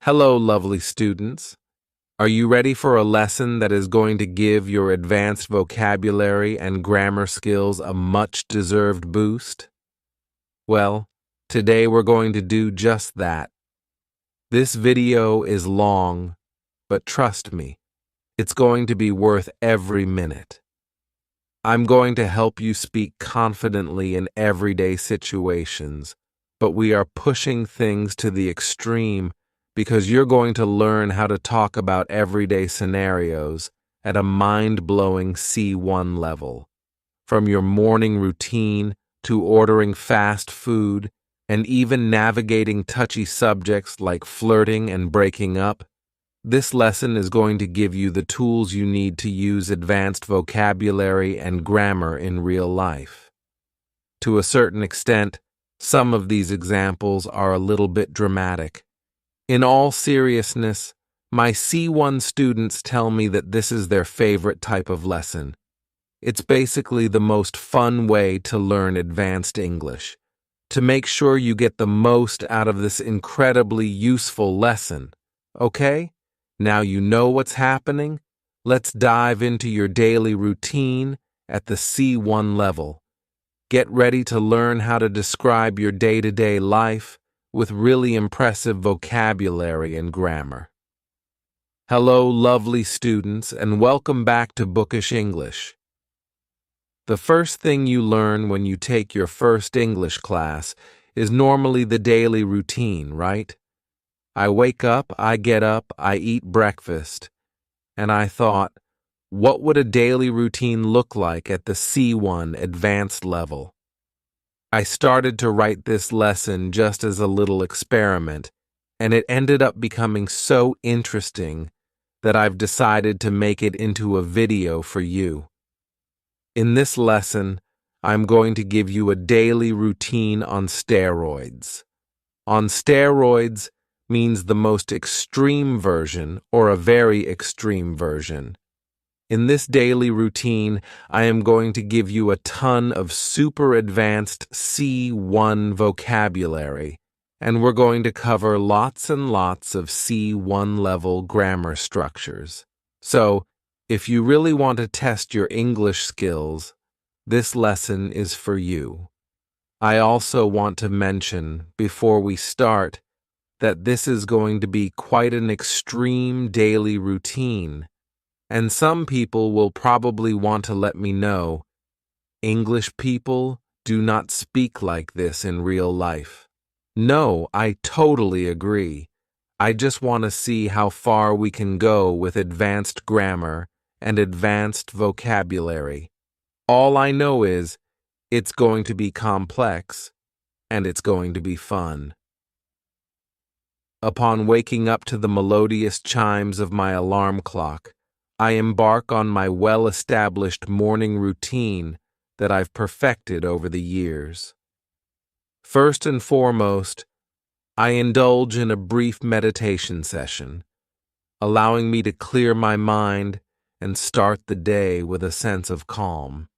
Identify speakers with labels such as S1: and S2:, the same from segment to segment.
S1: Hello, lovely students. Are you ready for a lesson that is going to give your advanced vocabulary and grammar skills a much-deserved boost? Well, today we're going to do just that. This video is long, but trust me, it's going to be worth every minute. I'm going to help you speak confidently in everyday situations, but we are pushing things to the extreme because you're going to learn how to talk about everyday scenarios at a mind-blowing C1 level. From your morning routine to ordering fast food and even navigating touchy subjects like flirting and breaking up, this lesson is going to give you the tools you need to use advanced vocabulary and grammar in real life. To a certain extent, some of these examples are a little bit dramatic. In all seriousness, my C1 students tell me that this is their favorite type of lesson. It's basically the most fun way to learn advanced English. To make sure you get the most out of this incredibly useful lesson, okay? Now you know what's happening. Let's dive into your daily routine at the C1 level. Get ready to learn how to describe your day-to-day life with really impressive vocabulary and grammar. Hello, lovely students, and welcome back to Bookish English. The first thing you learn when you take your first English class is normally the daily routine, right? I wake up, I get up, I eat breakfast, and I thought, what would a daily routine look like at the C1 advanced level? I started to write this lesson just as a little experiment, and it ended up becoming so interesting that I've decided to make it into a video for you. In this lesson, I'm going to give you a daily routine on steroids. On steroids means the most extreme version or a very extreme version. In this daily routine, I am going to give you a ton of super advanced C1 vocabulary, and we're going to cover lots and lots of C1 level grammar structures. So, if you really want to test your English skills, this lesson is for you. I also want to mention, before we start, that this is going to be quite an extreme daily routine. And some people will probably want to let me know, English people do not speak like this in real life. No, I totally agree. I just want to see how far we can go with advanced grammar and advanced vocabulary. All I know is, it's going to be complex, and it's going to be fun. Upon waking up to the melodious chimes of my alarm clock, I embark on my well-established morning routine that I've perfected over the years. First and foremost, I indulge in a brief meditation session, allowing me to clear my mind and start the day with a sense of calm.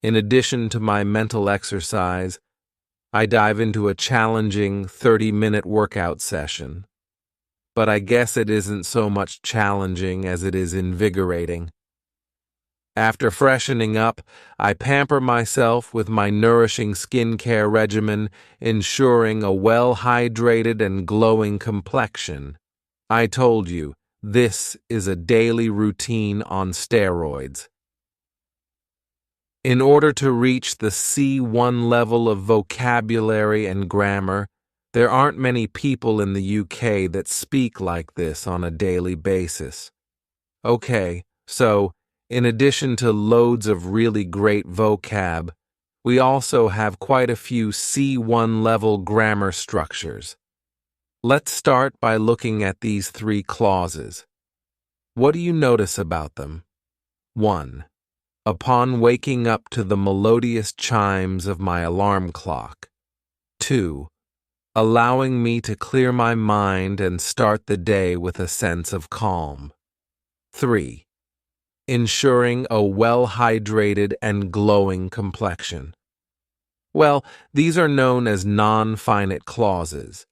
S1: In addition to my mental exercise, I dive into a challenging 30-minute workout session. But I guess it isn't so much challenging as it is invigorating. After freshening up, I pamper myself with my nourishing skincare regimen, ensuring a well-hydrated and glowing complexion. I told you, this is a daily routine on steroids. In order to reach the C1 level of vocabulary and grammar, there aren't many people in the UK that speak like this on a daily basis. Okay, so, in addition to loads of really great vocab, we also have quite a few C1 level grammar structures. Let's start by looking at these 3 clauses. What do you notice about them? 1. Upon waking up to the melodious chimes of my alarm clock. 2. Allowing me to clear my mind and start the day with a sense of calm. 3. Ensuring a well-hydrated and glowing complexion. Well, these are known as non-finite clauses.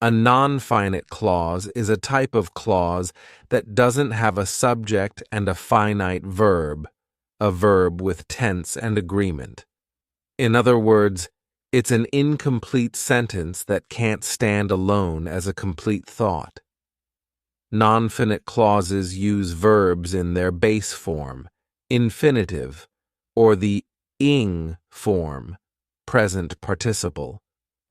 S1: A non-finite clause is a type of clause that doesn't have a subject and a finite verb, a verb with tense and agreement. In other words, it's an incomplete sentence that can't stand alone as a complete thought. Non-finite clauses use verbs in their base form, infinitive, or the ing form, present participle,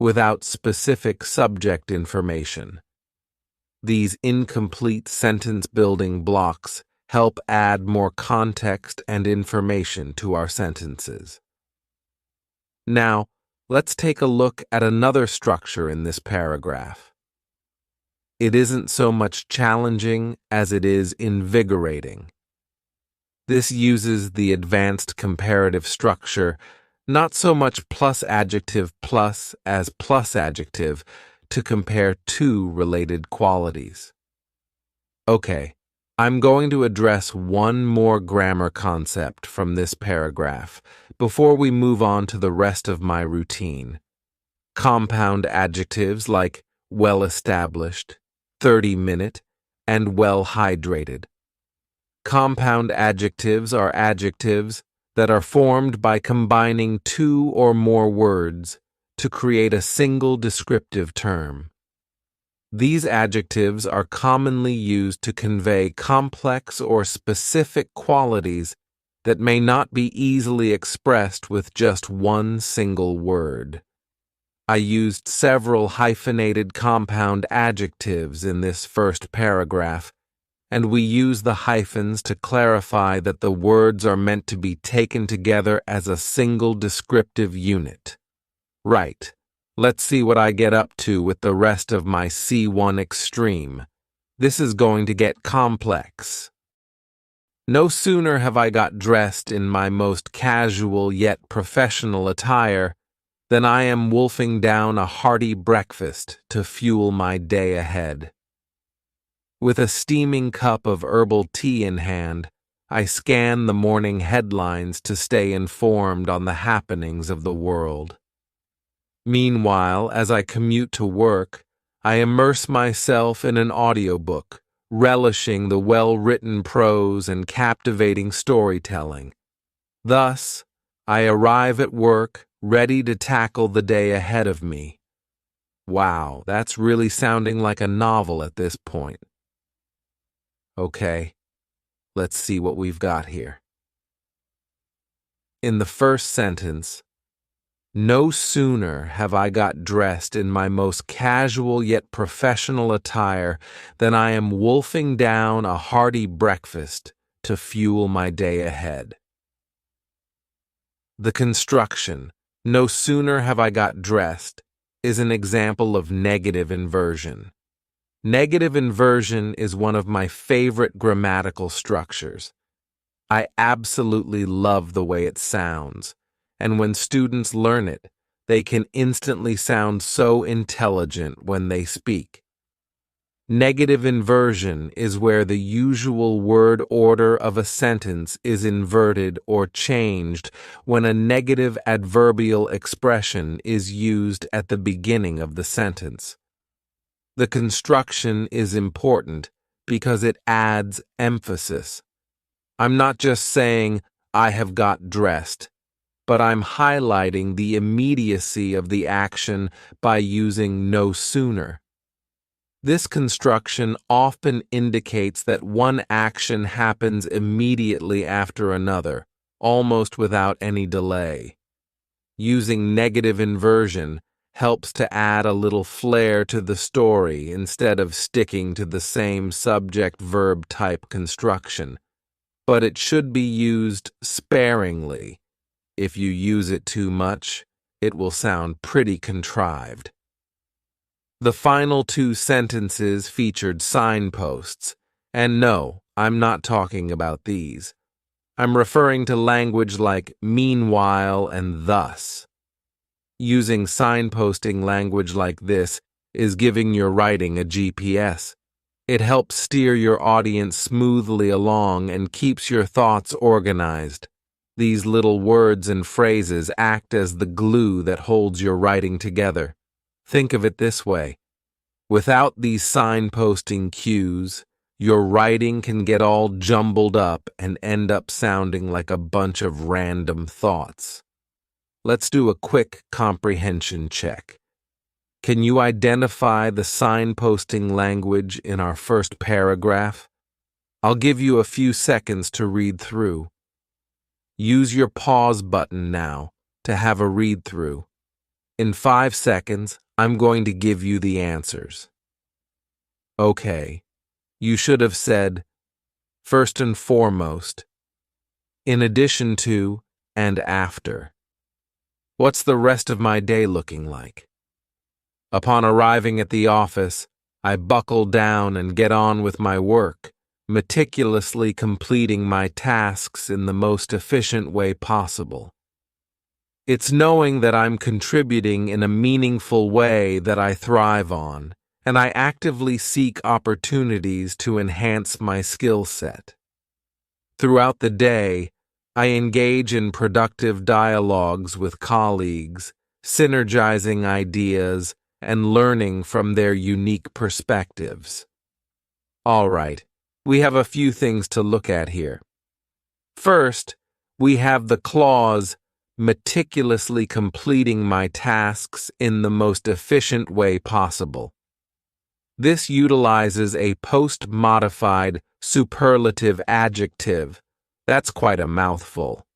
S1: without specific subject information. These incomplete sentence-building blocks help add more context and information to our sentences. Now, let's take a look at another structure in this paragraph. It isn't so much challenging as it is invigorating. This uses the advanced comparative structure, not so much plus adjective plus as plus adjective, to compare two related qualities. Okay, I'm going to address one more grammar concept from this paragraph before we move on to the rest of my routine. Compound adjectives like well-established, 30-minute, and well-hydrated. Compound adjectives are adjectives that are formed by combining two or more words to create a single descriptive term. These adjectives are commonly used to convey complex or specific qualities that may not be easily expressed with just one single word. I used several hyphenated compound adjectives in this first paragraph, and we use the hyphens to clarify that the words are meant to be taken together as a single descriptive unit. Right. Let's see what I get up to with the rest of my C1 extreme. This is going to get complex. No sooner have I got dressed in my most casual yet professional attire than I am wolfing down a hearty breakfast to fuel my day ahead. With a steaming cup of herbal tea in hand, I scan the morning headlines to stay informed on the happenings of the world. Meanwhile, as I commute to work, I immerse myself in an audiobook, relishing the well-written prose and captivating storytelling. Thus, I arrive at work, ready to tackle the day ahead of me. Wow, that's really sounding like a novel at this point. Okay, let's see what we've got here. In the first sentence, no sooner have I got dressed in my most casual yet professional attire than I am wolfing down a hearty breakfast to fuel my day ahead. The construction, no sooner have I got dressed, is an example of negative inversion. Negative inversion is one of my favorite grammatical structures. I absolutely love the way it sounds, and when students learn it, they can instantly sound so intelligent when they speak. Negative inversion is where the usual word order of a sentence is inverted or changed when a negative adverbial expression is used at the beginning of the sentence. The construction is important because it adds emphasis. I'm not just saying, I have got dressed, but I'm highlighting the immediacy of the action by using no sooner. This construction often indicates that one action happens immediately after another, almost without any delay. Using negative inversion helps to add a little flair to the story instead of sticking to the same subject-verb type construction. But it should be used sparingly. If you use it too much, it will sound pretty contrived. The final two sentences featured signposts, and no, I'm not talking about these. I'm referring to language like meanwhile and thus. Using signposting language like this is giving your writing a GPS. It helps steer your audience smoothly along and keeps your thoughts organized. These little words and phrases act as the glue that holds your writing together. Think of it this way. Without these signposting cues, your writing can get all jumbled up and end up sounding like a bunch of random thoughts. Let's do a quick comprehension check. Can you identify the signposting language in our first paragraph? I'll give you a few seconds to read through. Use your pause button now to have a read through. In 5 seconds, I'm going to give you the answers. Okay, you should have said, first and foremost, in addition to, and after. What's the rest of my day looking like? Upon arriving at the office, I buckle down and get on with my work, meticulously completing my tasks in the most efficient way possible. It's knowing that I'm contributing in a meaningful way that I thrive on, and I actively seek opportunities to enhance my skill set. Throughout the day, I engage in productive dialogues with colleagues, synergizing ideas and learning from their unique perspectives. All right, we have a few things to look at here. First, we have the clause, meticulously completing my tasks in the most efficient way possible. This utilizes a post-modified superlative adjective. That's quite a mouthful.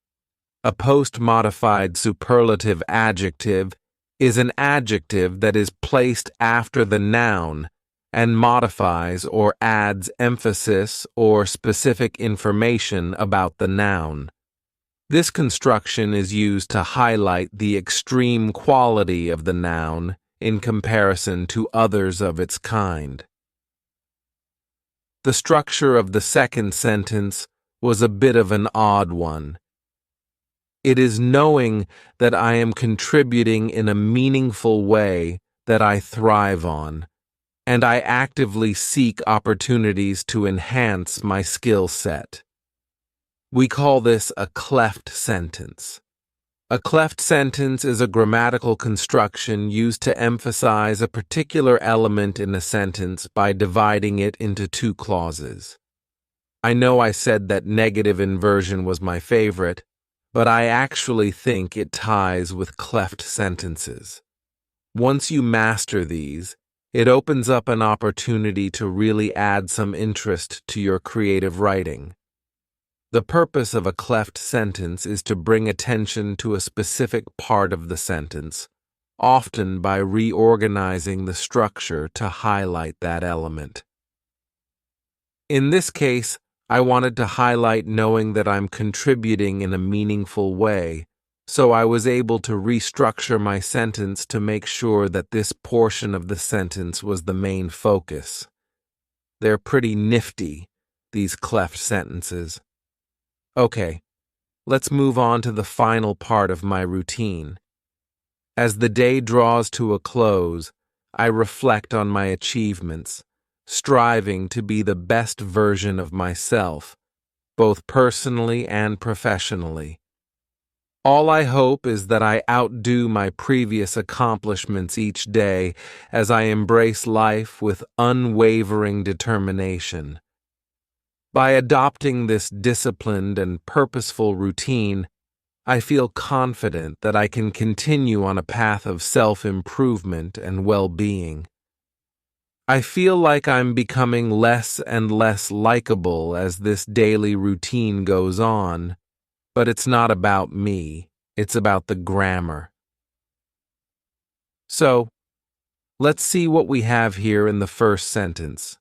S1: A post-modified superlative adjective is an adjective that is placed after the noun and modifies or adds emphasis or specific information about the noun. This construction is used to highlight the extreme quality of the noun in comparison to others of its kind. The structure of the second sentence was a bit of an odd one. It is knowing that I am contributing in a meaningful way that I thrive on, and I actively seek opportunities to enhance my skill set. We call this a cleft sentence. A cleft sentence is a grammatical construction used to emphasize a particular element in a sentence by dividing it into 2 clauses. I know I said that negative inversion was my favorite, but I actually think it ties with cleft sentences. Once you master these, it opens up an opportunity to really add some interest to your creative writing. The purpose of a cleft sentence is to bring attention to a specific part of the sentence, often by reorganizing the structure to highlight that element. In this case, I wanted to highlight knowing that I'm contributing in a meaningful way, so I was able to restructure my sentence to make sure that this portion of the sentence was the main focus. They're pretty nifty, these cleft sentences. Okay, let's move on to the final part of my routine. As the day draws to a close, I reflect on my achievements, striving to be the best version of myself, both personally and professionally. All I hope is that I outdo my previous accomplishments each day as I embrace life with unwavering determination. By adopting this disciplined and purposeful routine, I feel confident that I can continue on a path of self-improvement and well-being. I feel like I'm becoming less and less likable as this daily routine goes on, but it's not about me, it's about the grammar. So, let's see what we have here in the first sentence.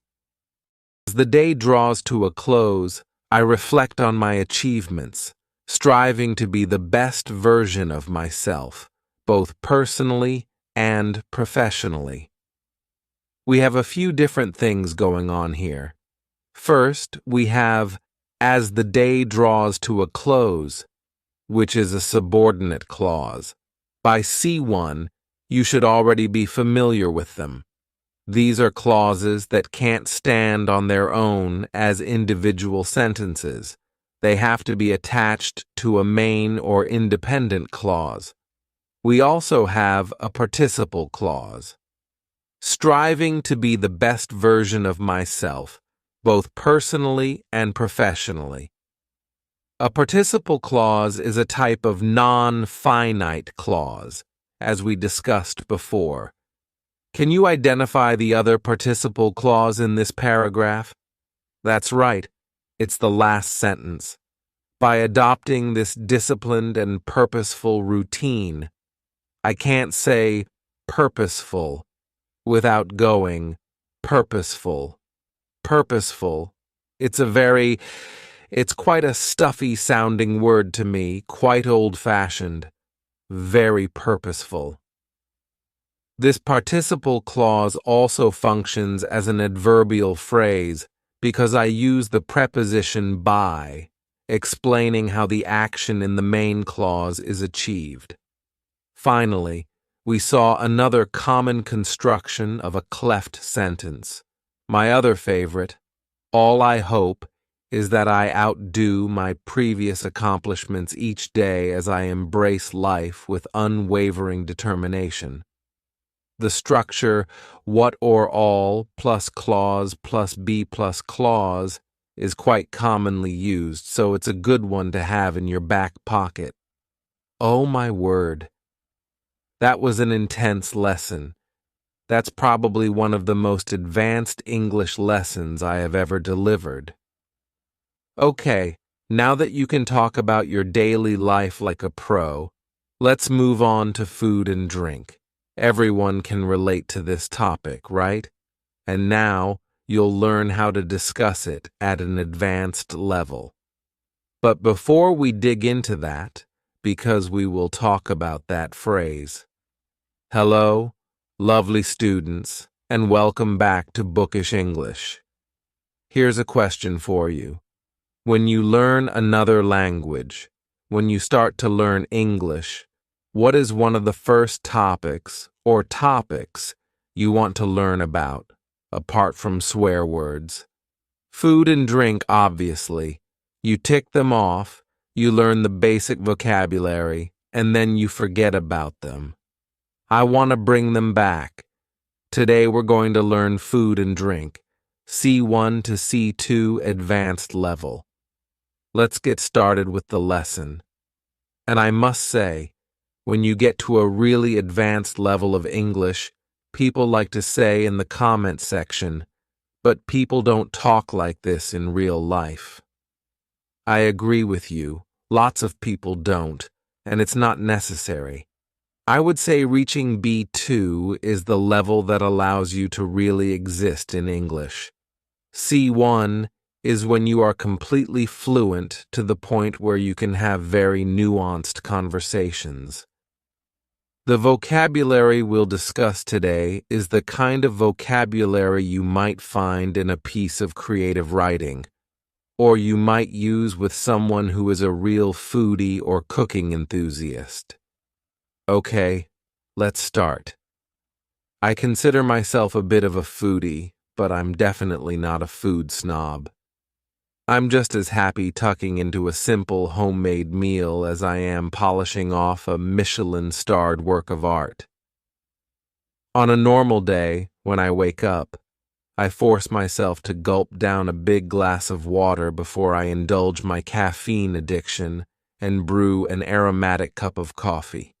S1: As the day draws to a close, I reflect on my achievements, striving to be the best version of myself, both personally and professionally. We have a few different things going on here. First, we have as the day draws to a close, which is a subordinate clause. By C1, you should already be familiar with them. These are clauses that can't stand on their own as individual sentences. They have to be attached to a main or independent clause. We also have a participle clause. striving to be the best version of myself, both personally and professionally. A participle clause is a type of non-finite clause, as we discussed before. Can you identify the other participle clause in this paragraph? That's right, it's the last sentence. By adopting this disciplined and purposeful routine, I can't say purposeful without going purposeful. Purposeful. It's quite a stuffy sounding word to me, quite old-fashioned. Very purposeful. This participle clause also functions as an adverbial phrase because I use the preposition by, explaining how the action in the main clause is achieved. Finally, we saw another common construction of a cleft sentence. My other favorite, all I hope is that I outdo my previous accomplishments each day as I embrace life with unwavering determination. The structure what or all plus clause plus be plus clause is quite commonly used, so it's a good one to have in your back pocket. Oh my word. That was an intense lesson. That's probably one of the most advanced English lessons I have ever delivered. Okay, now that you can talk about your daily life like a pro, let's move on to food and drink. Everyone can relate to this topic, right? And now you'll learn how to discuss it at an advanced level. But before we dig into that, because we will talk about that phrase. Hello, lovely students, and welcome back to Bookish English. Here's a question for you. When you learn another language, when you start to learn English, what is one of the first topics or topics you want to learn about, apart from swear words? Food and drink, obviously. You tick them off, you learn the basic vocabulary, and then you forget about them. I want to bring them back. Today we're going to learn food and drink, C1 to C2 advanced level. Let's get started with the lesson. And I must say, when you get to a really advanced level of English, people like to say in the comment section, but people don't talk like this in real life. I agree with you, lots of people don't, and it's not necessary. I would say reaching B2 is the level that allows you to really exist in English. C1 is when you are completely fluent to the point where you can have very nuanced conversations. The vocabulary we'll discuss today is the kind of vocabulary you might find in a piece of creative writing, or you might use with someone who is a real foodie or cooking enthusiast. Okay, let's start. I consider myself a bit of a foodie, but I'm definitely not a food snob. I'm just as happy tucking into a simple homemade meal as I am polishing off a Michelin-starred work of art. On a normal day, when I wake up, I force myself to gulp down a big glass of water before I indulge my caffeine addiction and brew an aromatic cup of coffee.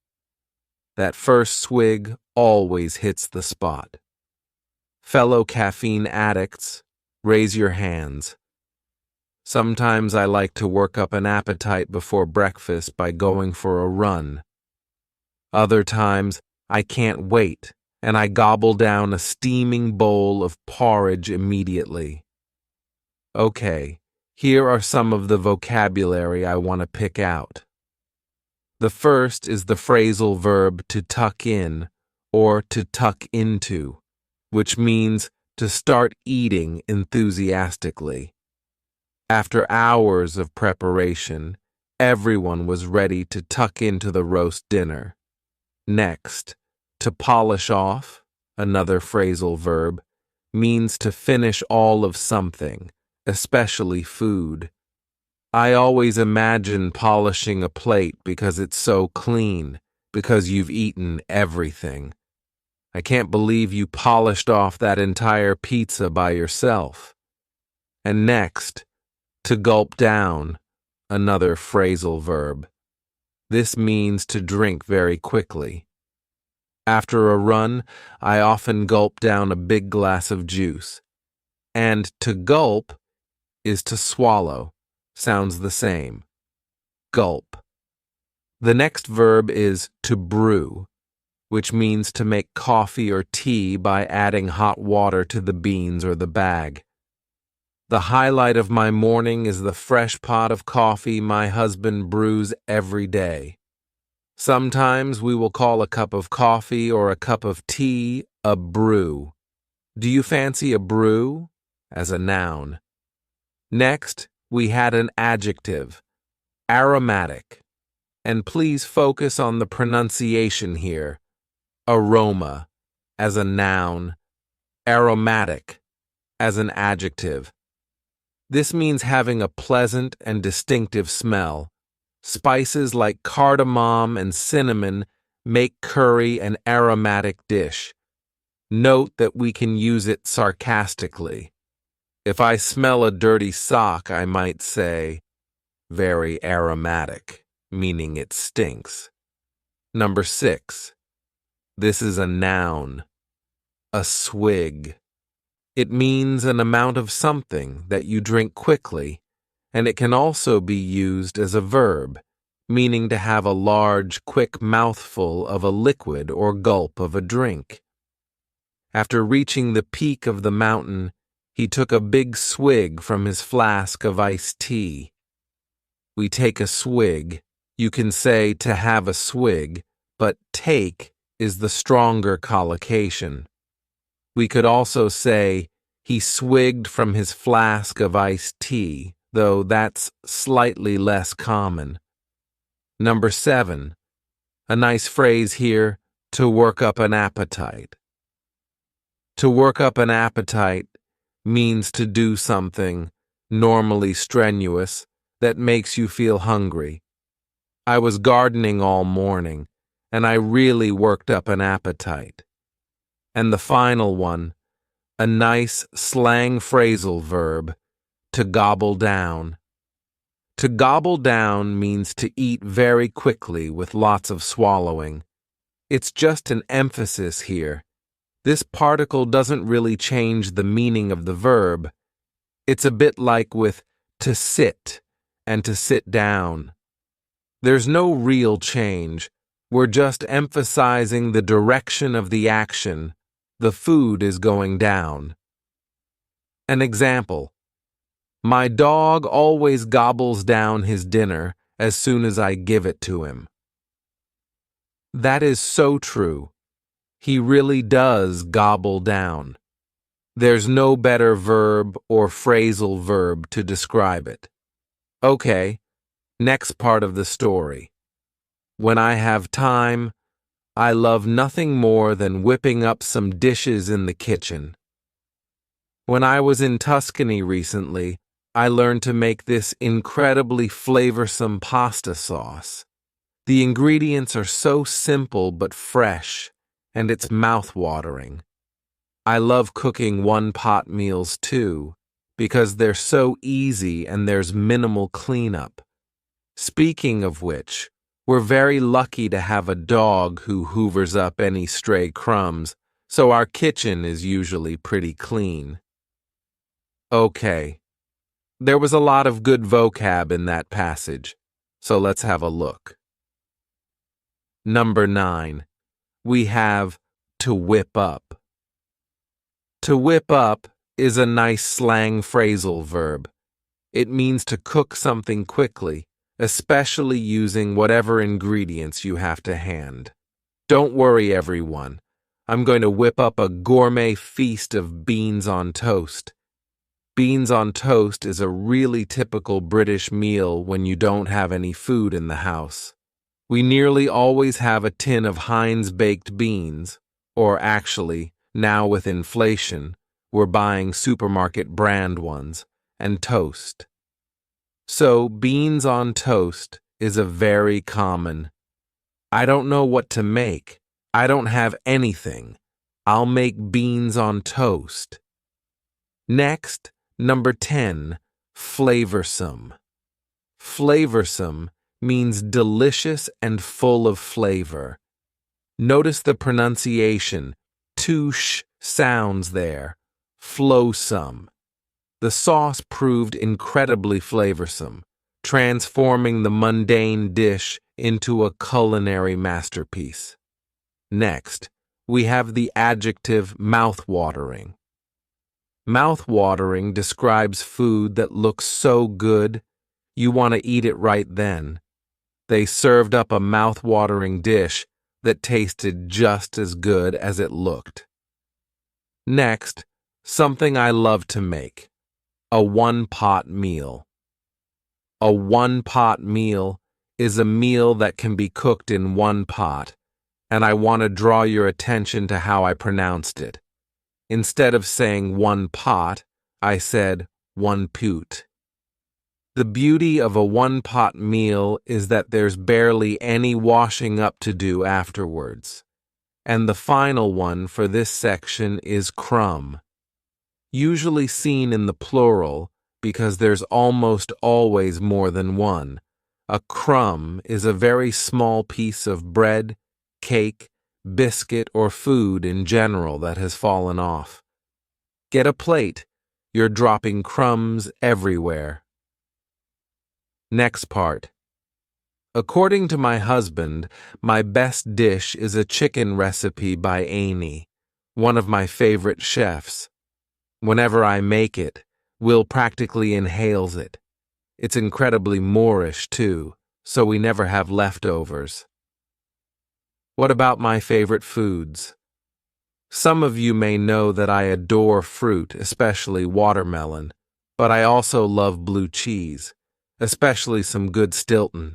S1: That first swig always hits the spot. Fellow caffeine addicts, raise your hands. Sometimes I like to work up an appetite before breakfast by going for a run. Other times, I can't wait, and I gobble down a steaming bowl of porridge immediately. Okay, here are some of the vocabulary I want to pick out. The first is the phrasal verb to tuck in, or to tuck into, which means to start eating enthusiastically. After hours of preparation, everyone was ready to tuck into the roast dinner. Next, to polish off, another phrasal verb, means to finish all of something, especially food. I always imagine polishing a plate because it's so clean, because you've eaten everything. I can't believe you polished off that entire pizza by yourself. And next, to gulp down, another phrasal verb. This means to drink very quickly. After a run, I often gulp down a big glass of juice. And to gulp is to swallow. Sounds the same. Gulp. The next verb is to brew, which means to make coffee or tea by adding hot water to the beans or the bag. The highlight of my morning is the fresh pot of coffee my husband brews every day. Sometimes we will call a cup of coffee or a cup of tea a brew. Do you fancy a brew? As a noun. Next, we had an adjective, aromatic. And please focus on the pronunciation here. Aroma, as a noun. Aromatic, as an adjective. This means having a pleasant and distinctive smell. Spices like cardamom and cinnamon make curry an aromatic dish. Note that we can use it sarcastically. If I smell a dirty sock, I might say, very aromatic, meaning it stinks. Number 6. This is a noun. A swig. It means an amount of something that you drink quickly, and it can also be used as a verb, meaning to have a large, quick mouthful of a liquid or gulp of a drink. After reaching the peak of the mountain, he took a big swig from his flask of iced tea. We take a swig. You can say to have a swig, but take is the stronger collocation. We could also say he swigged from his flask of iced tea, though that's slightly less common. Number 7. A nice phrase here, to work up an appetite. To work up an appetite means to do something, normally strenuous, that makes you feel hungry. I was gardening all morning, and I really worked up an appetite. And the final one, a nice slang phrasal verb, to gobble down. To gobble down means to eat very quickly with lots of swallowing. It's just an emphasis here. This particle doesn't really change the meaning of the verb. It's a bit like with to sit and to sit down. There's no real change. We're just emphasizing the direction of the action. The food is going down. An example. My dog always gobbles down his dinner as soon as I give it to him. That is so true. He really does gobble down. There's no better verb or phrasal verb to describe it. Okay, next part of the story. When I have time, I love nothing more than whipping up some dishes in the kitchen. When I was in Tuscany recently, I learned to make this incredibly flavorsome pasta sauce. The ingredients are so simple but fresh, and it's mouth-watering. I love cooking one-pot meals too, because they're so easy and there's minimal cleanup. Speaking of which, we're very lucky to have a dog who hoovers up any stray crumbs, so our kitchen is usually pretty clean. Okay, there was a lot of good vocab in that passage, so let's have a look. Number 9. We have to whip up. To whip up is a nice slang phrasal verb. It means to cook something quickly, especially using whatever ingredients you have to hand. Don't worry, everyone. I'm going to whip up a gourmet feast of beans on toast. Beans on toast is a really typical British meal when you don't have any food in the house. We nearly always have a tin of Heinz baked beans, or actually, now with inflation, we're buying supermarket brand ones, and toast. So, beans on toast is a very common. I don't know what to make. I don't have anything. I'll make beans on toast. Next, number 10, flavorsome. Flavorsome means delicious and full of flavor. Notice the pronunciation, two sh sounds there, flowsome. The sauce proved incredibly flavorsome, transforming the mundane dish into a culinary masterpiece. Next, we have the adjective mouth-watering. Mouth-watering describes food that looks so good, you want to eat it right then. They served up a mouth-watering dish that tasted just as good as it looked. Next, something I love to make, a one-pot meal. A one-pot meal is a meal that can be cooked in one pot, and I want to draw your attention to how I pronounced it. Instead of saying one pot, I said one poot. The beauty of a one-pot meal is that there's barely any washing up to do afterwards. And the final one for this section is crumb. Usually seen in the plural because there's almost always more than one. A crumb is a very small piece of bread, cake, biscuit, or food in general that has fallen off. Get a plate. You're dropping crumbs everywhere. Next part. According to my husband, my best dish is a chicken recipe by Amy, one of my favorite chefs. Whenever I make it, Will practically inhales it. It's incredibly Moorish, too, so we never have leftovers. What about my favorite foods? Some of you may know that I adore fruit, especially watermelon, but I also love blue cheese, especially some good Stilton.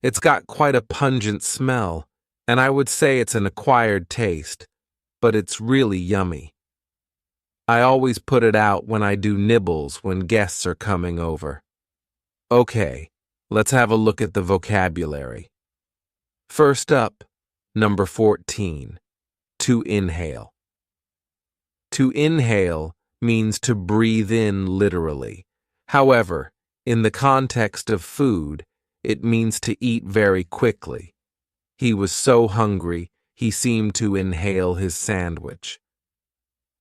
S1: It's got quite a pungent smell, and I would say it's an acquired taste, but it's really yummy. I always put it out when I do nibbles when guests are coming over. Okay, let's have a look at the vocabulary. First up, number 14, to inhale. To inhale means to breathe in literally. However, in the context of food, it means to eat very quickly. He was so hungry, he seemed to inhale his sandwich.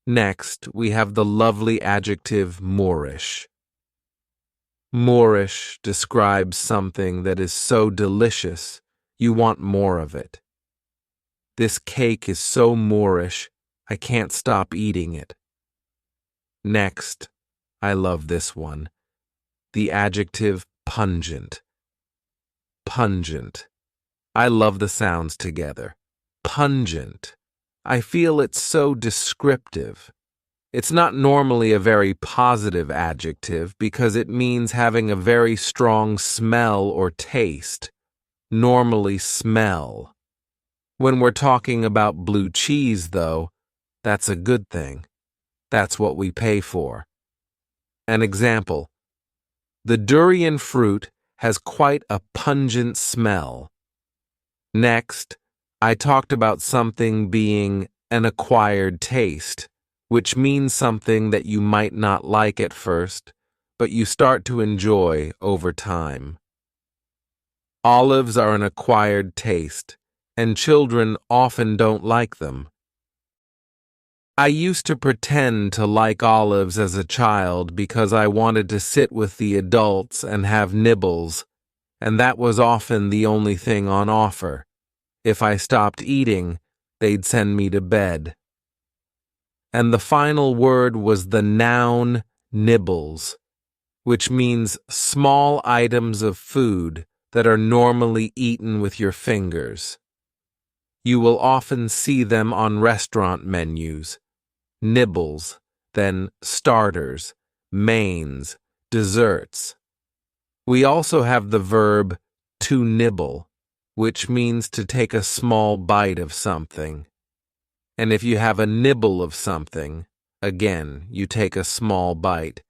S1: Next, we have the lovely adjective Moorish. Moorish describes something that is so delicious, you want more of it. This cake is so Moorish, I can't stop eating it. Next, I love this one, the adjective pungent. Pungent. I love the sounds together. Pungent. I feel it's so descriptive. It's not normally a very positive adjective because it means having a very strong smell or taste. Normally smell. When we're talking about blue cheese, though, that's a good thing. That's what we pay for. An example. The durian fruit has quite a pungent smell. Next, I talked about something being an acquired taste, which means something that you might not like at first, but you start to enjoy over time. Olives are an acquired taste, and children often don't like them. I used to pretend to like olives as a child because I wanted to sit with the adults and have nibbles, and that was often the only thing on offer. If I stopped eating, they'd send me to bed. And the final word was the noun nibbles, which means small items of food that are normally eaten with your fingers. You will often see them on restaurant menus. Nibbles, then starters, mains, desserts. We also have the verb to nibble, which means to take a small bite of something. And if you have a nibble of something, again, you take a small bite.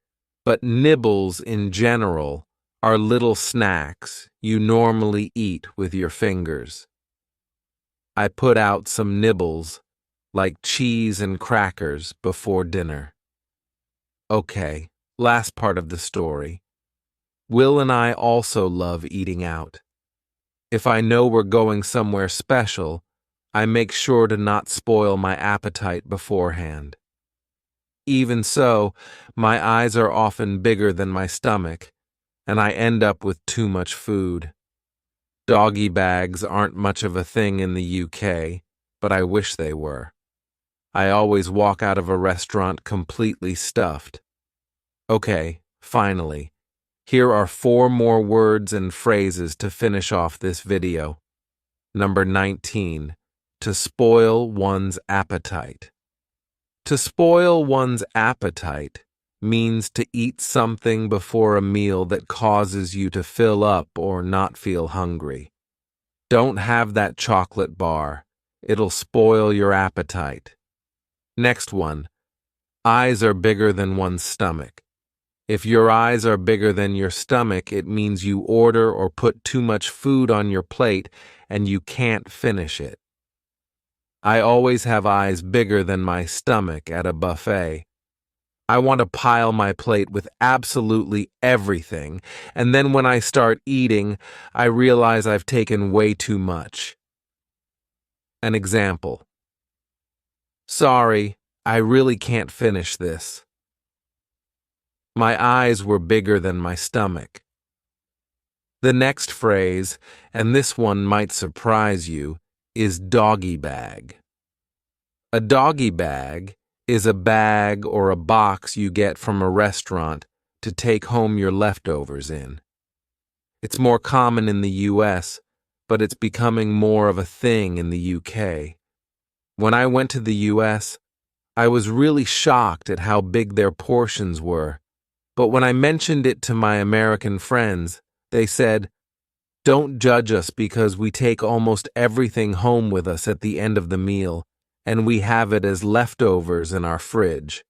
S1: But nibbles in general are little snacks you normally eat with your fingers. I put out some nibbles, like cheese and crackers before dinner. Okay, last part of the story. Will and I also love eating out. If I know we're going somewhere special, I make sure to not spoil my appetite beforehand. Even so, my eyes are often bigger than my stomach, and I end up with too much food. Doggy bags aren't much of a thing in the UK, but I wish they were. I always walk out of a restaurant completely stuffed. Okay, finally, here are 4 more words and phrases to finish off this video. Number 19, to spoil one's appetite. To spoil one's appetite means to eat something before a meal that causes you to fill up or not feel hungry. Don't have that chocolate bar. It'll spoil your appetite. Next one, eyes are bigger than one's stomach. If your eyes are bigger than your stomach, it means you order or put too much food on your plate and you can't finish it. I always have eyes bigger than my stomach at a buffet. I want to pile my plate with absolutely everything, and then when I start eating, I realize I've taken way too much. An example. Sorry, I really can't finish this. My eyes were bigger than my stomach. The next phrase, and this one might surprise you, is doggy bag. A doggy bag is a bag or a box you get from a restaurant to take home your leftovers in. It's more common in the US, but it's becoming more of a thing in the UK. When I went to the US, I was really shocked at how big their portions were, but when I mentioned it to my American friends, they said, "Don't judge us because we take almost everything home with us at the end of the meal, and we have it as leftovers in our fridge."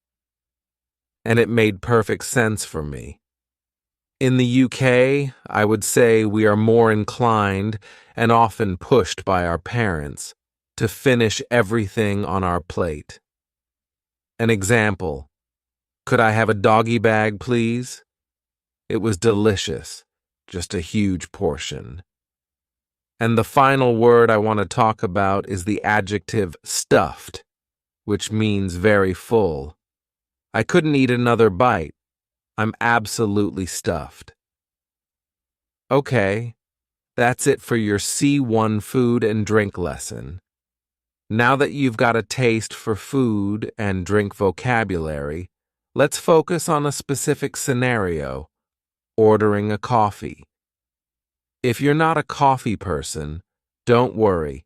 S1: And it made perfect sense for me. In the UK, I would say we are more inclined, and often pushed by our parents, to finish everything on our plate. An example, could I have a doggy bag, please? It was delicious, just a huge portion. And the final word I want to talk about is the adjective stuffed, which means very full. I couldn't eat another bite. I'm absolutely stuffed. Okay, that's it for your C1 food and drink lesson. Now that you've got a taste for food and drink vocabulary, let's focus on a specific scenario, ordering a coffee. If you're not a coffee person, don't worry.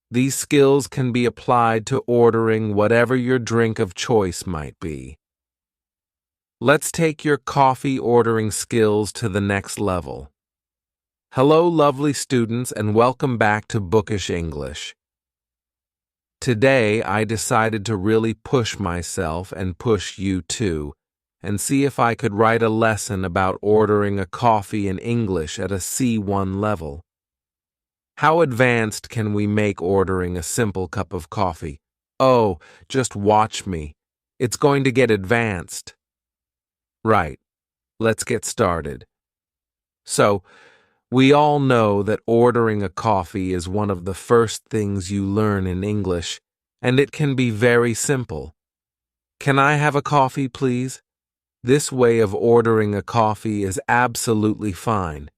S1: These skills can be applied to ordering whatever your drink of choice might be. Let's take your coffee ordering skills to the next level. Hello, lovely students, and welcome back to Bookish English. Today, I decided to really push myself and push you too, and see if I could write a lesson about ordering a coffee in English at a C1 level. How advanced can we make ordering a simple cup of coffee? Oh, just watch me. It's going to get advanced. Right. Let's get started. So, we all know that ordering a coffee is one of the first things you learn in English, and it can be very simple. Can I have a coffee, please? This way of ordering a coffee is absolutely fine.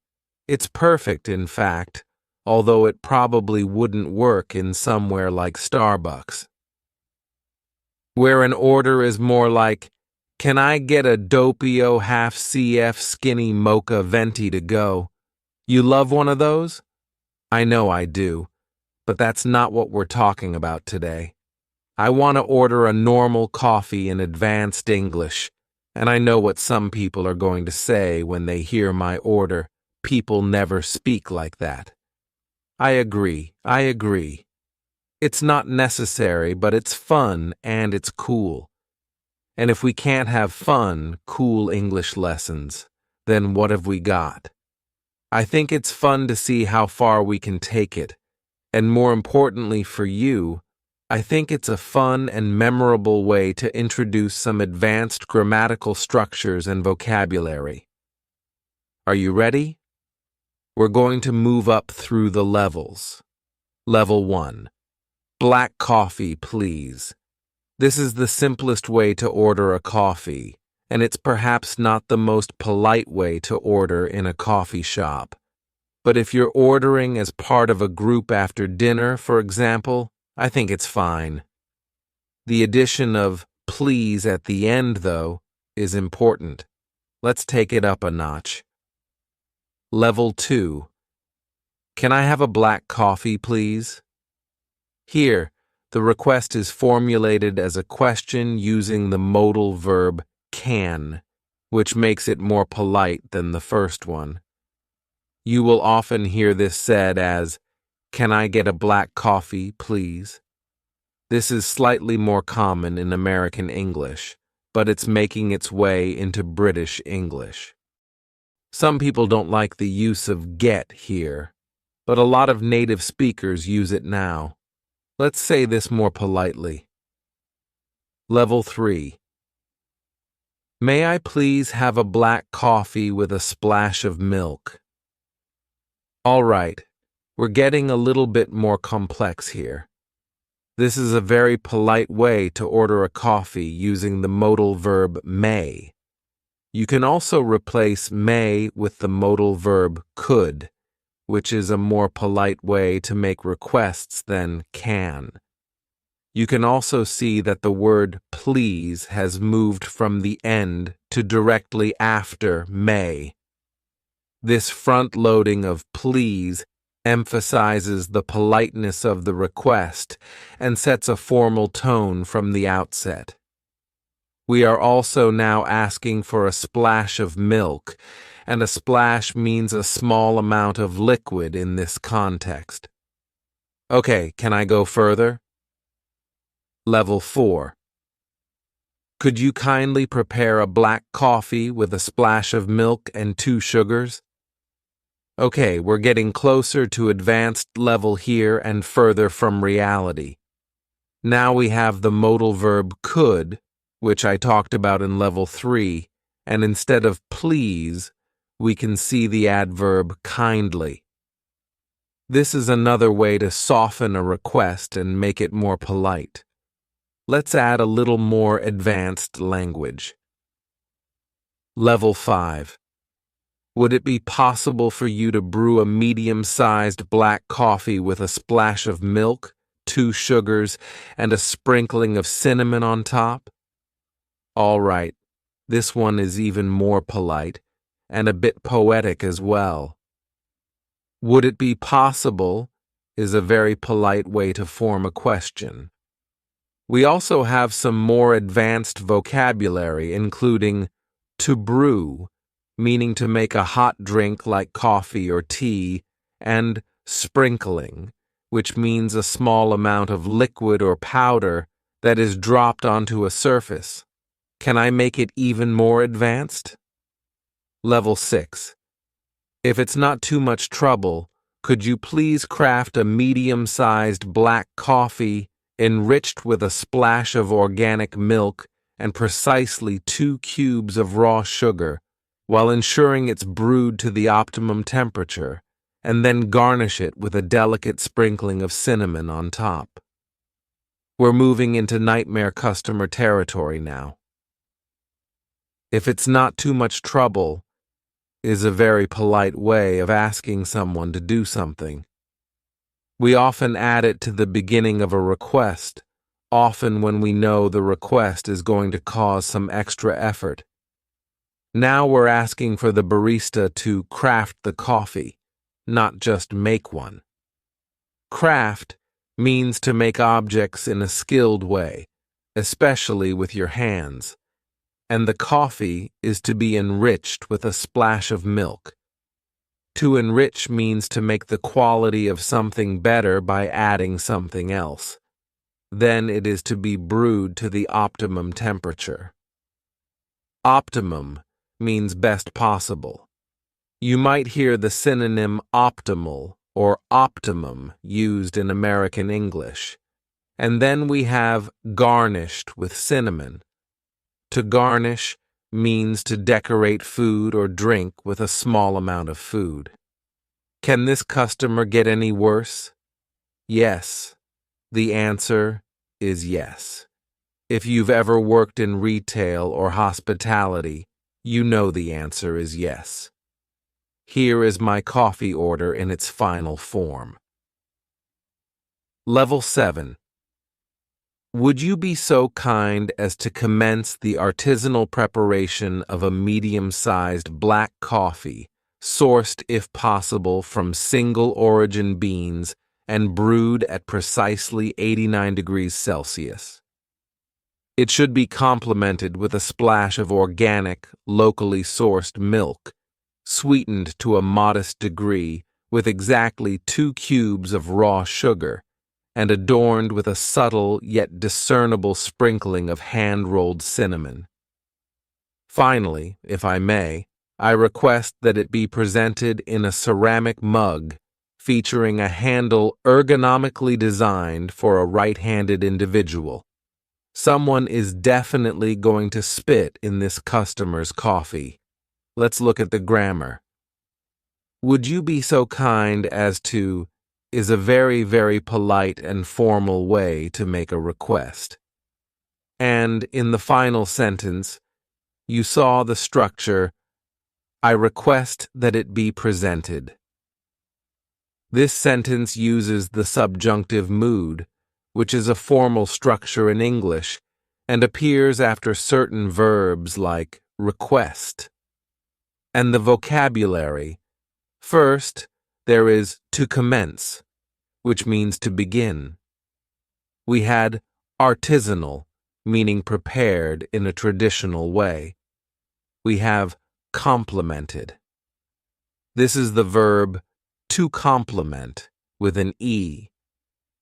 S1: It's perfect, in fact, although it probably wouldn't work in somewhere like Starbucks, where an order is more like, "Can I get a Doppio half CF skinny mocha venti to go?" You love one of those? I know I do, but that's not what we're talking about today. I want to order a normal coffee in advanced English, and I know what some people are going to say when they hear my order. People never speak like that. I agree. It's not necessary, but it's fun and it's cool. And if we can't have fun, cool English lessons, then what have we got? I think it's fun to see how far we can take it, and more importantly for you, I think it's a fun and memorable way to introduce some advanced grammatical structures and vocabulary. Are you ready? We're going to move up through the levels. Level 1. Black coffee, please. This is the simplest way to order a coffee, and it's perhaps not the most polite way to order in a coffee shop. But if you're ordering as part of a group after dinner, for example, I think it's fine. The addition of please at the end, though, is important. Let's take it up a notch. Level 2. Can I have a black coffee, please? Here, the request is formulated as a question using the modal verb can, which makes it more polite than the first one. You will often hear this said as, "Can I get a black coffee, please?" This is slightly more common in American English, but it's making its way into British English. Some people don't like the use of get here, but a lot of native speakers use it now. Let's say this more politely. Level 3. May I please have a black coffee with a splash of milk? All right, we're getting a little bit more complex here. This is a very polite way to order a coffee using the modal verb may. You can also replace may with the modal verb could, which is a more polite way to make requests than can. You can also see that the word please has moved from the end to directly after may. This front-loading of please emphasizes the politeness of the request and sets a formal tone from the outset. We are also now asking for a splash of milk, and a splash means a small amount of liquid in this context. Okay, can I go further? Level 4. Could you kindly prepare a black coffee with a splash of milk and 2 sugars? Okay, we're getting closer to advanced level here and further from reality. Now we have the modal verb could, which I talked about in level 3, and instead of please, we can see the adverb kindly. This is another way to soften a request and make it more polite. Let's add a little more advanced language. Level 5. Would it be possible for you to brew a medium-sized black coffee with a splash of milk, 2 sugars, and a sprinkling of cinnamon on top? All right, this one is even more polite, and a bit poetic as well. Would it be possible is a very polite way to form a question. We also have some more advanced vocabulary, including to brew, meaning to make a hot drink like coffee or tea, and sprinkling, which means a small amount of liquid or powder that is dropped onto a surface. Can I make it even more advanced? Level 6. If it's not too much trouble, could you please craft a medium-sized black coffee enriched with a splash of organic milk and precisely 2 cubes of raw sugar, while ensuring it's brewed to the optimum temperature, and then garnish it with a delicate sprinkling of cinnamon on top? We're moving into nightmare customer territory now. If it's not too much trouble is a very polite way of asking someone to do something. We often add it to the beginning of a request, often when we know the request is going to cause some extra effort. Now we're asking for the barista to craft the coffee, not just make one. Craft means to make objects in a skilled way, especially with your hands, and the coffee is to be enriched with a splash of milk. To enrich means to make the quality of something better by adding something else. Then it is to be brewed to the optimum temperature. Optimum means best possible. You might hear the synonym optimal or optimum used in American English. And then we have garnished with cinnamon. To garnish means to decorate food or drink with a small amount of food. Can this customer get any worse? Yes. The answer is yes. If you've ever worked in retail or hospitality, you know the answer is yes. Here is my coffee order in its final form. Level 7. Would you be so kind as to commence the artisanal preparation of a medium-sized black coffee, sourced if possible from single-origin beans and brewed at precisely 89 degrees Celsius? It should be complemented with a splash of organic, locally sourced milk, sweetened to a modest degree with exactly 2 cubes of raw sugar, and adorned with a subtle yet discernible sprinkling of hand-rolled cinnamon. Finally, if I may, I request that it be presented in a ceramic mug featuring a handle ergonomically designed for a right-handed individual. Someone is definitely going to spit in this customer's coffee. Let's look at the grammar. Would you be so kind as to is a very, very polite and formal way to make a request. And in the final sentence, you saw the structure, I request that it be presented. This sentence uses the subjunctive mood, which is a formal structure in English, and appears after certain verbs like request. And the vocabulary. First, there is to commence, which means to begin. We had artisanal, meaning prepared in a traditional way. We have complemented. This is the verb to complement with an E.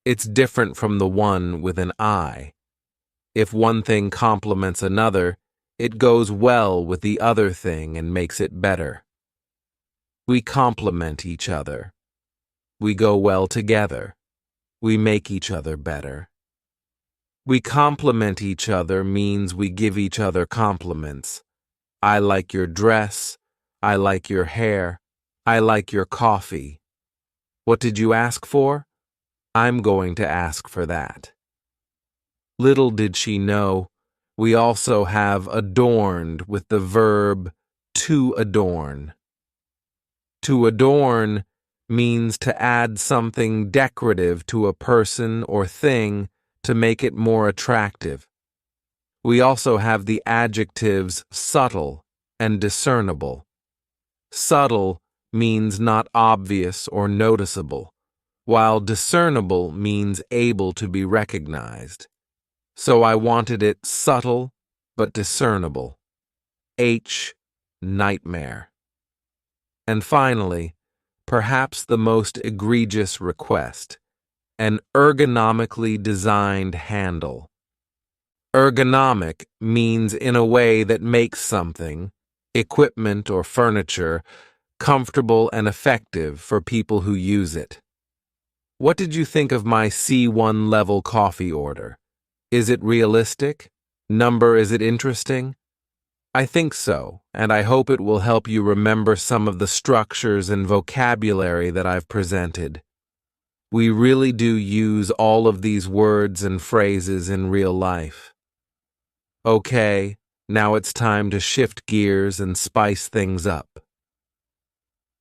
S1: It's different from the one with an I. If one thing complements another, it goes well with the other thing and makes it better. We complement each other. We go well together. We make each other better. We complement each other means we give each other compliments. I like your dress. I like your hair. I like your coffee. What did you ask for? I'm going to ask for that. Little did she know, we also have adorned with the verb to adorn. To adorn means to add something decorative to a person or thing to make it more attractive. We also have the adjectives subtle and discernible. Subtle means not obvious or noticeable, while discernible means able to be recognized. So I wanted it subtle but discernible. Nightmare. And finally, perhaps the most egregious request, an ergonomically designed handle. Ergonomic means in a way that makes something, equipment or furniture, comfortable and effective for people who use it. What did you think of my C1 level coffee order? Is it realistic? Is it interesting? I think so, and I hope it will help you remember some of the structures and vocabulary that I've presented. We really do use all of these words and phrases in real life. Okay, now it's time to shift gears and spice things up.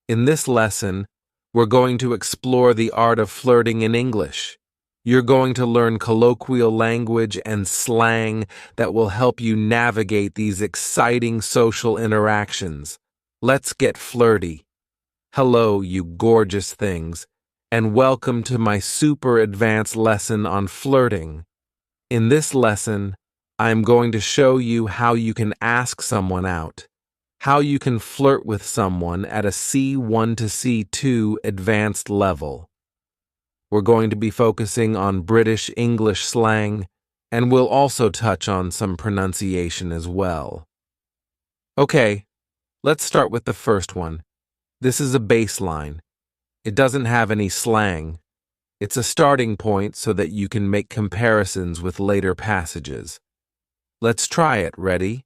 S1: In this lesson, we're going to explore the art of flirting in English. You're going to learn colloquial language and slang that will help you navigate these exciting social interactions. Let's get flirty. Hello, you gorgeous things, and welcome to my super advanced lesson on flirting. In this lesson, I'm going to show you how you can ask someone out, how you can flirt with someone at a C1 to C2 advanced level. We're going to be focusing on British English slang, and we'll also touch on some pronunciation as well. Okay, let's start with the first one. This is a baseline. It doesn't have any slang. It's a starting point so that you can make comparisons with later passages. Let's try it. Ready?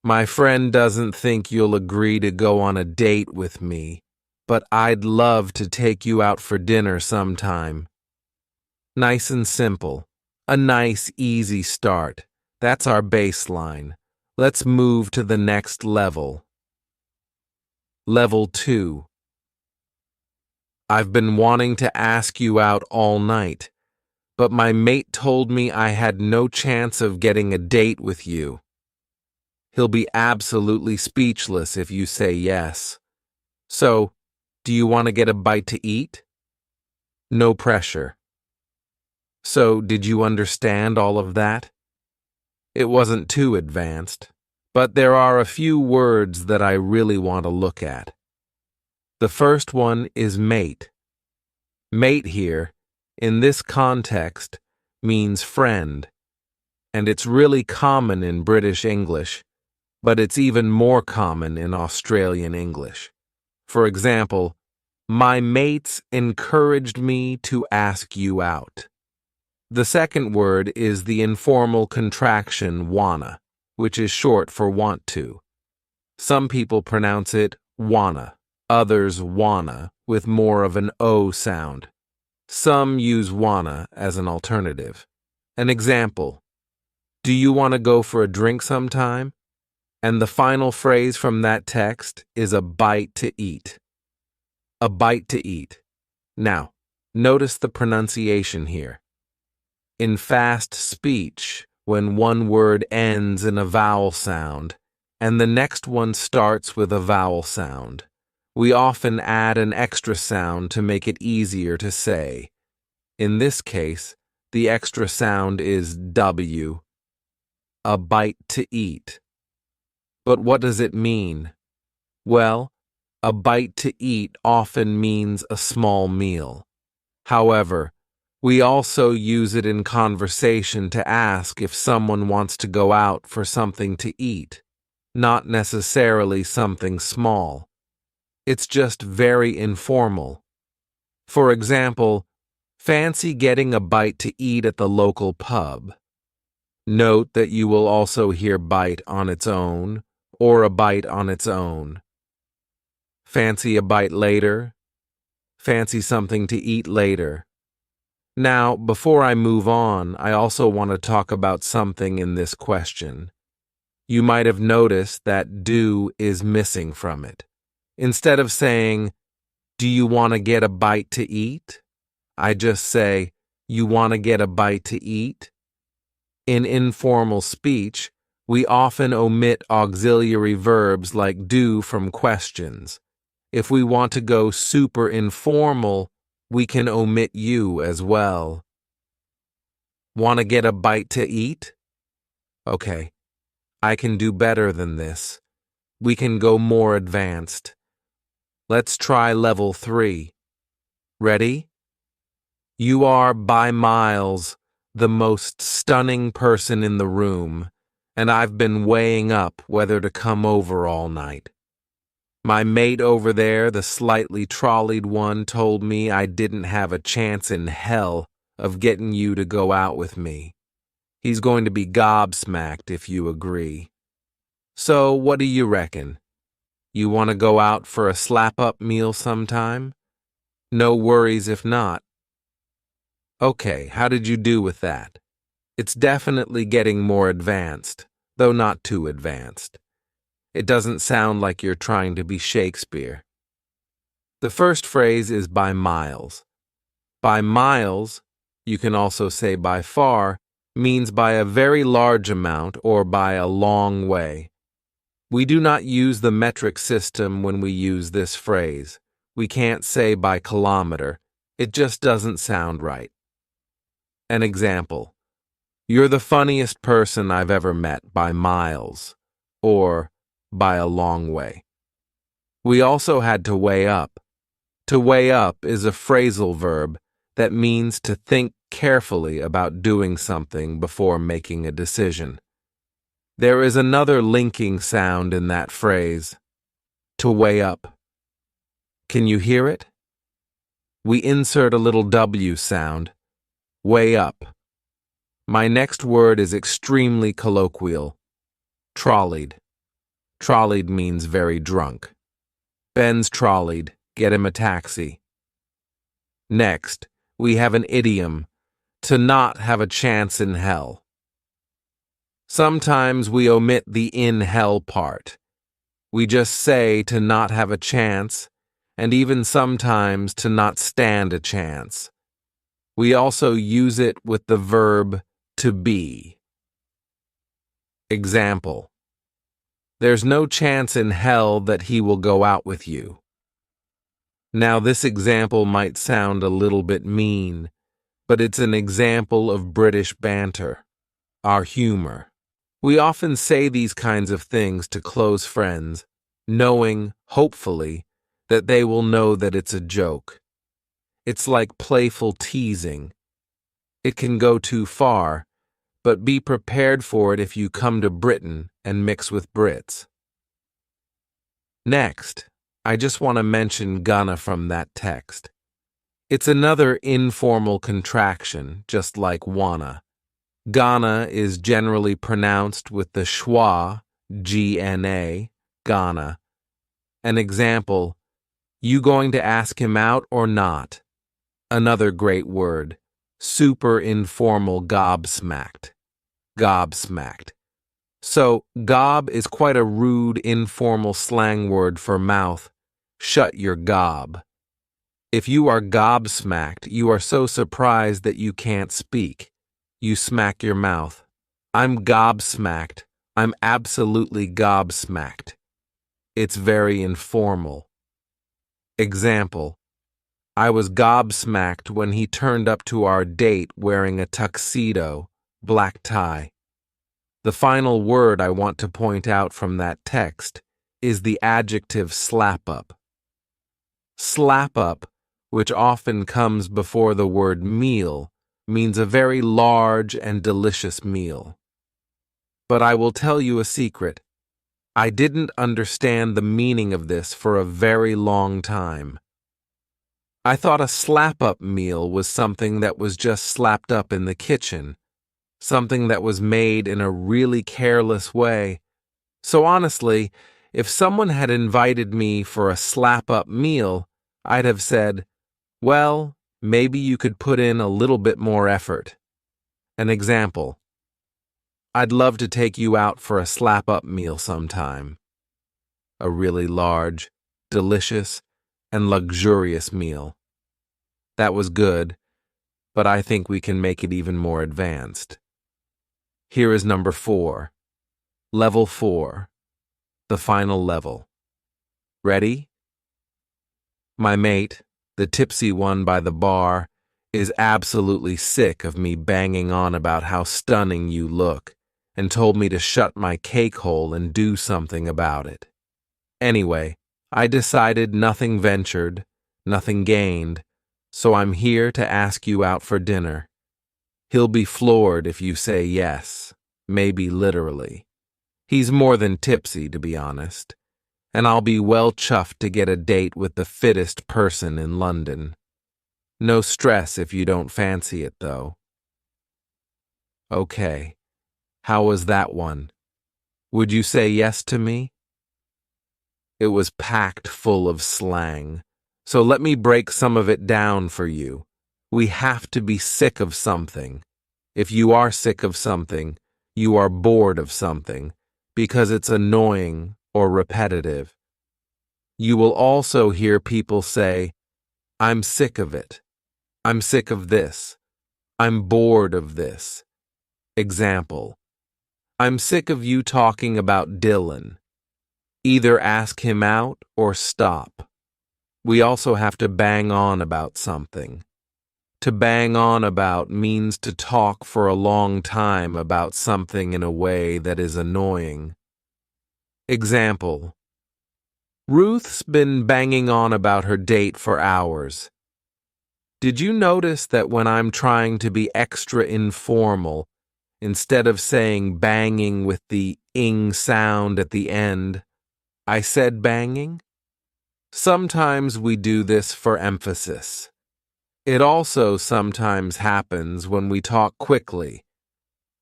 S1: My friend doesn't think you'll agree to go on a date with me, but I'd love to take you out for dinner sometime. Nice and simple. A nice, easy start. That's our baseline. Let's move to the next level. Level 2. I've been wanting to ask you out all night, but my mate told me I had no chance of getting a date with you. He'll be absolutely speechless if you say yes. So, do you want to get a bite to eat? No pressure. So, did you understand all of that? It wasn't too advanced, but there are a few words that I really want to look at. The first one is mate. Mate here, in this context, means friend, and it's really common in British English, but it's even more common in Australian English. For example, my mates encouraged me to ask you out. The second word is the informal contraction wanna, which is short for want to. Some people pronounce it wanna, others wanna, with more of an O sound. Some use wanna as an alternative. An example, do you want to go for a drink sometime? And the final phrase from that text is a bite to eat. A bite to eat. Now, notice the pronunciation here. In fast speech, when one word ends in a vowel sound, and the next one starts with a vowel sound, we often add an extra sound to make it easier to say. In this case, the extra sound is W. A bite to eat. But what does it mean? Well, a bite to eat often means a small meal. However, we also use it in conversation to ask if someone wants to go out for something to eat, not necessarily something small. It's just very informal. For example, fancy getting a bite to eat at the local pub. Note that you will also hear bite on its own or a bite on its own. Fancy a bite later? Fancy something to eat later? Now, before I move on, I also want to talk about something in this question. You might have noticed that do is missing from it. Instead of saying, do you want to get a bite to eat? I just say, you want to get a bite to eat? In informal speech, we often omit auxiliary verbs like do from questions. If we want to go super informal, we can omit you as well. Want to get a bite to eat? Okay, I can do better than this. We can go more advanced. Let's try level 3. Ready? You are by miles the most stunning person in the room, and I've been weighing up whether to come over all night. My mate over there, the slightly trolleyed one, told me I didn't have a chance in hell of getting you to go out with me. He's going to be gobsmacked if you agree. So, what do you reckon? You want to go out for a slap-up meal sometime? No worries if not. Okay, how did you do with that? It's definitely getting more advanced, though not too advanced. It doesn't sound like you're trying to be Shakespeare. The first phrase is by miles. By miles, you can also say by far, means by a very large amount or by a long way. We do not use the metric system when we use this phrase. We can't say by kilometer. It just doesn't sound right. An example. You're the funniest person I've ever met by miles, or by a long way. We also had to weigh up. To weigh up is a phrasal verb that means to think carefully about doing something before making a decision. There is another linking sound in that phrase, to weigh up. Can you hear it? We insert a little W sound, way up. My next word is extremely colloquial, trolleyed. Trolleyed means very drunk. Ben's trolleyed, get him a taxi. Next, we have an idiom, to not have a chance in hell. Sometimes we omit the in hell part. We just say to not have a chance, and even sometimes to not stand a chance. We also use it with the verb to be. Example: there's no chance in hell that he will go out with you. Now, this example might sound a little bit mean, but it's an example of British banter, our humor. We often say these kinds of things to close friends, knowing, hopefully, that they will know that it's a joke. It's like playful teasing. It can go too far, but be prepared for it if you come to Britain and mix with Brits. Next, I just want to mention gonna from that text. It's another informal contraction, just like wanna. Gonna is generally pronounced with the schwa, G-N-A, gonna. An example: you going to ask him out or not? Another great word, super informal gobsmacked. Gobsmacked. So, gob is quite a rude, informal slang word for mouth. Shut your gob. If you are gobsmacked, you are so surprised that you can't speak. You smack your mouth. I'm gobsmacked. I'm absolutely gobsmacked. It's very informal. Example: I was gobsmacked when he turned up to our date wearing a tuxedo, black tie. The final word I want to point out from that text is the adjective slap up. Slap up, which often comes before the word meal, means a very large and delicious meal. But I will tell you a secret. I didn't understand the meaning of this for a very long time. I thought a slap-up meal was something that was just slapped up in the kitchen, something that was made in a really careless way. So honestly, if someone had invited me for a slap-up meal, I'd have said, well, maybe you could put in a little bit more effort. An example: I'd love to take you out for a slap-up meal sometime. A really large, delicious, and luxurious meal. That was good, but I think we can make it even more advanced. Here is number 4. Level 4. The final level. Ready? My mate, the tipsy one by the bar, is absolutely sick of me banging on about how stunning you look, and told me to shut my cake hole and do something about it. Anyway, I decided nothing ventured, nothing gained, so I'm here to ask you out for dinner. He'll be floored if you say yes, maybe literally. He's more than tipsy, to be honest, and I'll be well chuffed to get a date with the fittest person in London. No stress if you don't fancy it, though. Okay, how was that one? Would you say yes to me? It was packed full of slang, so let me break some of it down for you. We have to be sick of something. If you are sick of something, you are bored of something, because it's annoying or repetitive. You will also hear people say, I'm sick of it. I'm sick of this. I'm bored of this. Example: I'm sick of you talking about Dylan. Either ask him out or stop. We also have to bang on about something. To bang on about means to talk for a long time about something in a way that is annoying. Example: Ruth's been banging on about her date for hours. Did you notice that when I'm trying to be extra informal, instead of saying banging with the ing sound at the end, I said banging? Sometimes we do this for emphasis. It also sometimes happens when we talk quickly.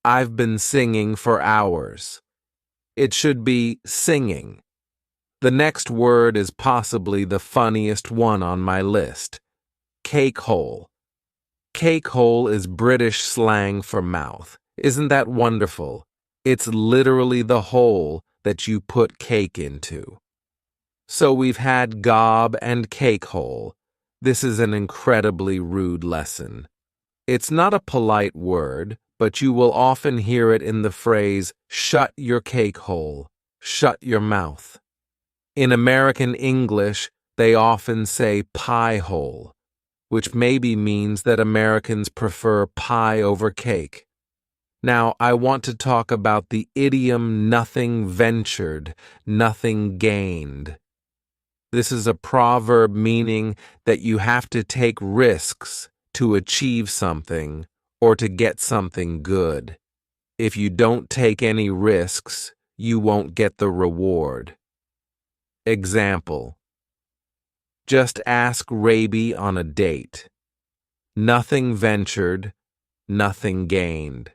S1: I've been singing for hours. It should be singing. The next word is possibly the funniest one on my list. Cake hole. Cake hole is British slang for mouth. Isn't that wonderful? It's literally the hole that you put cake into. So we've had gob and cake hole. This is an incredibly rude lesson. It's not a polite word, but you will often hear it in the phrase, shut your cake hole, shut your mouth. In American English, they often say pie hole, which maybe means that Americans prefer pie over cake. Now, I want to talk about the idiom nothing ventured, nothing gained. This is a proverb meaning that you have to take risks to achieve something or to get something good. If you don't take any risks, you won't get the reward. Example: just ask Raby on a date. Nothing ventured, nothing gained.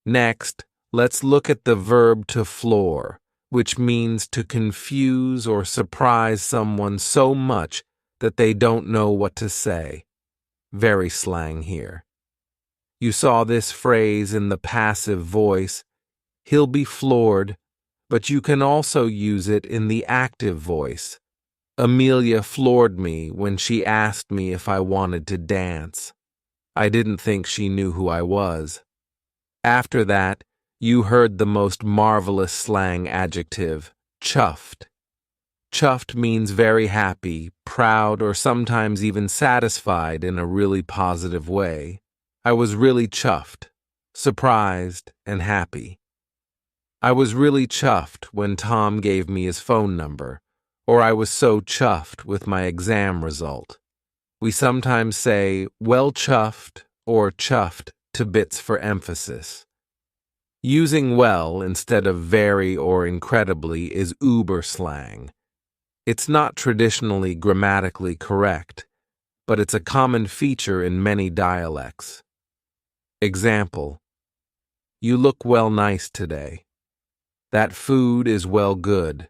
S1: Next, let's look at the verb to floor, which means to confuse or surprise someone so much that they don't know what to say. Very slang here. You saw this phrase in the passive voice, he'll be floored, but you can also use it in the active voice. Amelia floored me when she asked me if I wanted to dance. I didn't think she knew who I was. After that, you heard the most marvelous slang adjective, chuffed. Chuffed means very happy, proud, or sometimes even satisfied in a really positive way. I was really chuffed, surprised, and happy. I was really chuffed when Tom gave me his phone number, or I was so chuffed with my exam result. We sometimes say, well chuffed, or chuffed to bits for emphasis. Using well instead of very or incredibly is uber slang. It's not traditionally grammatically correct, but it's a common feature in many dialects. Example: you look well nice today. That food is well good.